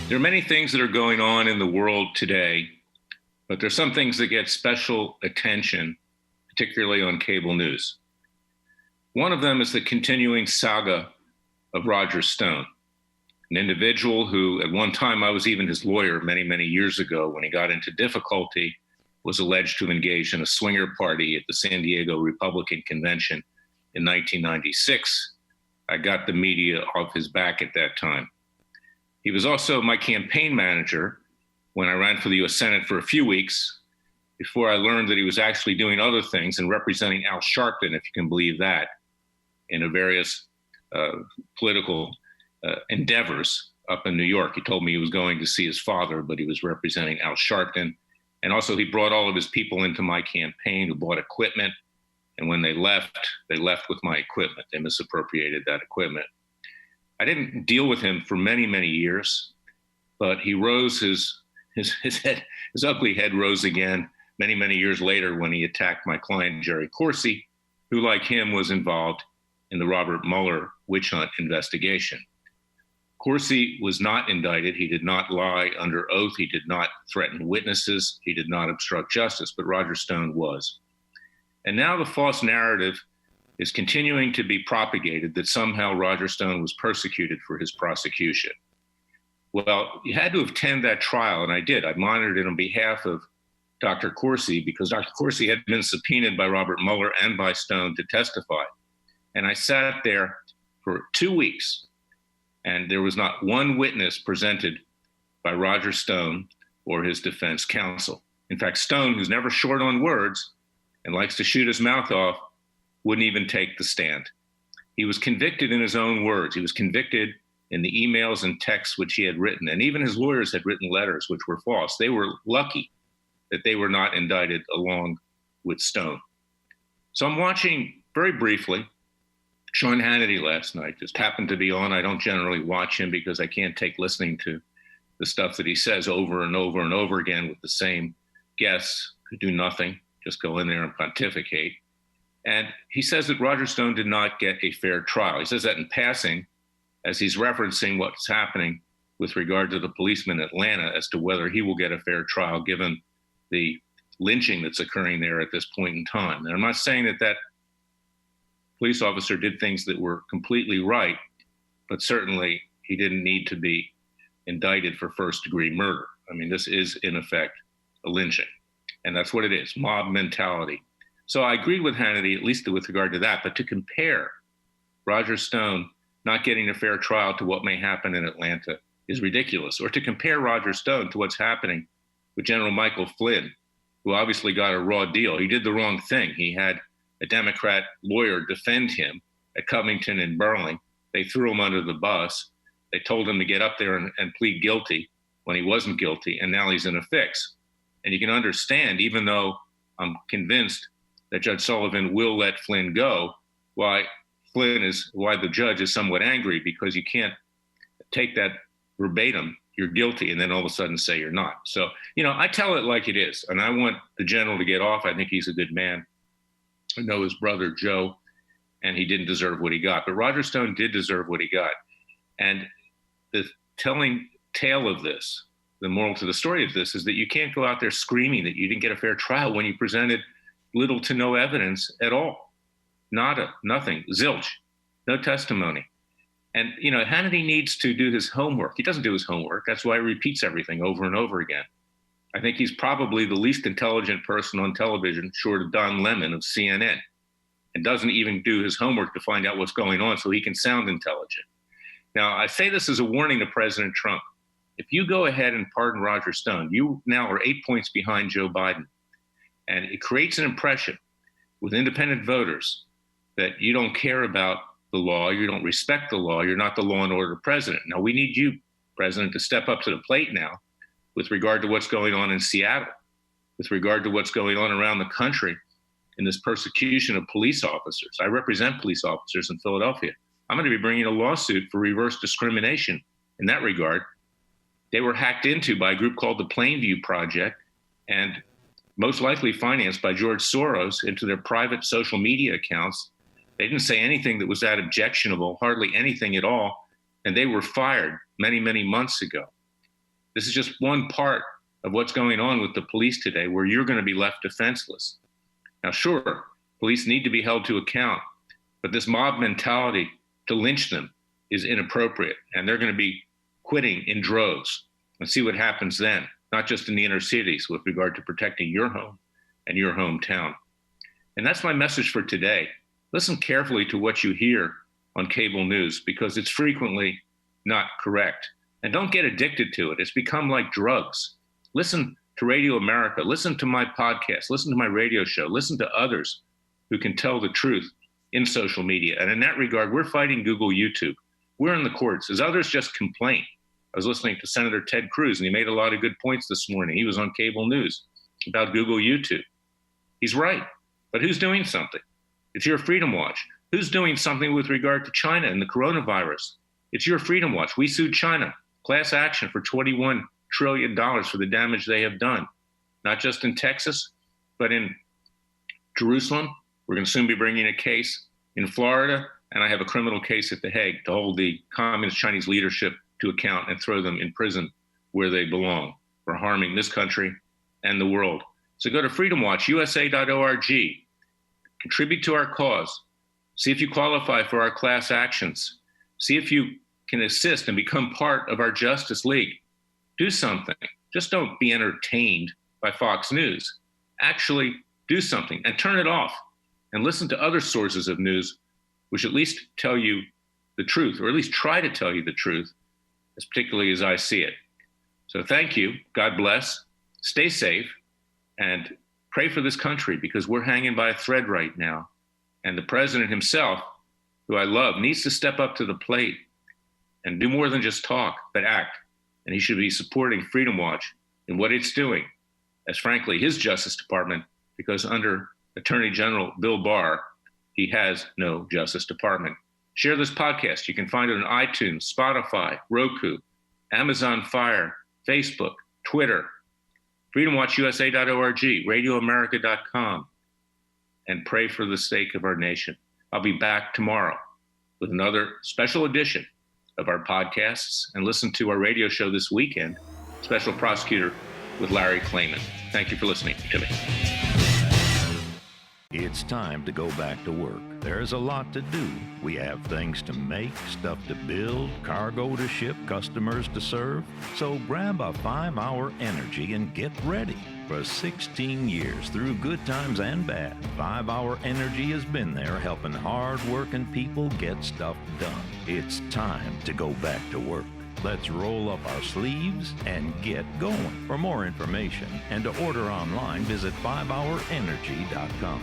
There are many things that are going on in the world today, but there's some things that get special attention, particularly on cable news. One of them is the continuing saga of Roger Stone, an individual who, at one time, I was even his lawyer many, many years ago when he got into difficulty, was alleged to have engaged in a swinger party at the San Diego Republican Convention in 1996. I got the media off his back at that time. He was also my campaign manager when I ran for the US Senate for a few weeks before I learned that he was actually doing other things and representing Al Sharpton, if you can believe that, in a various political endeavors up in New York. He told me he was going to see his father, but he was representing Al Sharpton. And also he brought all of his people into my campaign who bought equipment. And when they left with my equipment. They misappropriated that equipment. I didn't deal with him for many, many years, but he rose his ugly head rose again many, many years later when he attacked my client, Jerry Corsi, who, like him, was involved in the Robert Mueller witch hunt investigation. Corsi was not indicted. He did not lie under oath. He did not threaten witnesses. He did not obstruct justice, but Roger Stone was. And now the false narrative is continuing to be propagated that somehow Roger Stone was persecuted for his prosecution. Well, you had to attend that trial, and I did. I monitored it on behalf of Dr. Corsi because Dr. Corsi had been subpoenaed by Robert Mueller and by Stone to testify. And I sat there for 2 weeks, and there was not one witness presented by Roger Stone or his defense counsel. In fact, Stone, who's never short on words and likes to shoot his mouth off, wouldn't even take the stand. He was convicted in his own words. He was convicted in the emails and texts which he had written. And even his lawyers had written letters which were false. They were lucky that they were not indicted along with Stone. So I'm watching very briefly Sean Hannity last night. Just happened to be on. I don't generally watch him because I can't take listening to the stuff that he says over and over and over again with the same guests who do nothing, just go in there and pontificate. And he says that Roger Stone did not get a fair trial. He says that in passing, as he's referencing what's happening with regard to the policeman in Atlanta as to whether he will get a fair trial given the lynching that's occurring there at this point in time. And I'm not saying that that police officer did things that were completely right, but certainly he didn't need to be indicted for first-degree murder. I mean, this is, in effect, a lynching. And that's what it is, mob mentality. So I agreed with Hannity, at least with regard to that, but to compare Roger Stone not getting a fair trial to what may happen in Atlanta is ridiculous. Or to compare Roger Stone to what's happening with General Michael Flynn, who obviously got a raw deal. He did the wrong thing. He had a Democrat lawyer defend him at Covington and Burling. They threw him under the bus. They told him to get up there and plead guilty when he wasn't guilty, and now he's in a fix. And you can understand, even though I'm convinced that Judge Sullivan will let Flynn go, why the judge is somewhat angry, because you can't take that verbatim, you're guilty, and then all of a sudden say you're not. So, I tell it like it is, and I want the general to get off. I think he's a good man. I know his brother, Joe, and he didn't deserve what he got, but Roger Stone did deserve what he got. And the telling tale of this, the moral to the story of this, is that you can't go out there screaming that you didn't get a fair trial when you presented little to no evidence at all. Nada, nothing, zilch, no testimony. And, Hannity needs to do his homework. He doesn't do his homework. That's why he repeats everything over and over again. I think he's probably the least intelligent person on television, short of Don Lemon of CNN, and doesn't even do his homework to find out what's going on so he can sound intelligent. Now, I say this as a warning to President Trump. If you go ahead and pardon Roger Stone, you now are 8 points behind Joe Biden. And it creates an impression with independent voters that you don't care about the law, you don't respect the law, you're not the law and order president. Now, we need you, President, to step up to the plate now with regard to what's going on in Seattle, with regard to what's going on around the country in this persecution of police officers. I represent police officers in Philadelphia. I'm going to be bringing a lawsuit for reverse discrimination in that regard. They were hacked into by a group called the Plainview Project, and most likely financed by George Soros, into their private social media accounts. They didn't say anything that was that objectionable, hardly anything at all, and they were fired many, many months ago. This is just one part of what's going on with the police today, where you're going to be left defenseless. Now, sure, police need to be held to account, but this mob mentality to lynch them is inappropriate, and they're going to be quitting in droves. And see what happens then, not just in the inner cities with regard to protecting your home and your hometown. And that's my message for today. Listen carefully to what you hear on cable news, because it's frequently not correct. And don't get addicted to it. It's become like drugs. Listen to Radio America. Listen to my podcast. Listen to my radio show. Listen to others who can tell the truth in social media. And in that regard, we're fighting Google, YouTube. We're in the courts as others just complain. I was listening to Senator Ted Cruz, and he made a lot of good points this morning. He was on cable news about Google, YouTube. He's right. But who's doing something? It's your Freedom Watch. Who's doing something with regard to China and the coronavirus? It's your Freedom Watch. We sued China. Class action for $21 trillion for the damage they have done, not just in Texas, but in Jerusalem. We're going to soon be bringing a case in Florida, and I have a criminal case at The Hague to hold the communist Chinese leadership to account and throw them in prison where they belong for harming this country and the world. So go to freedomwatchusa.org, contribute to our cause, see if you qualify for our class actions, see if you can assist and become part of our Justice League. Do something. Just don't be entertained by Fox News. Actually do something and turn it off and listen to other sources of news which at least tell you the truth, or at least try to tell you the truth, as particularly as I see it. So thank you. God bless. Stay safe and pray for this country, because we're hanging by a thread right now. And the president himself, who I love, needs to step up to the plate and do more than just talk, but act. And he should be supporting Freedom Watch in what it's doing, as frankly, his Justice Department, because under Attorney General Bill Barr, he has no Justice Department. Share this podcast. You can find it on iTunes, Spotify, Roku, Amazon Fire, Facebook, Twitter, freedomwatchusa.org, radioamerica.com, and pray for the sake of our nation. I'll be back tomorrow with another special edition of our podcasts, and listen to our radio show this weekend, Special Prosecutor with Larry Klayman. Thank you for listening to me. It's time to go back to work. There's a lot to do. We have things to make, stuff to build, cargo to ship, customers to serve. So grab a 5-hour energy and get ready. For 16 years, through good times and bad, 5-hour energy has been there helping hard-working people get stuff done. It's time to go back to work. Let's roll up our sleeves and get going. For more information and to order online, visit 5hourenergy.com.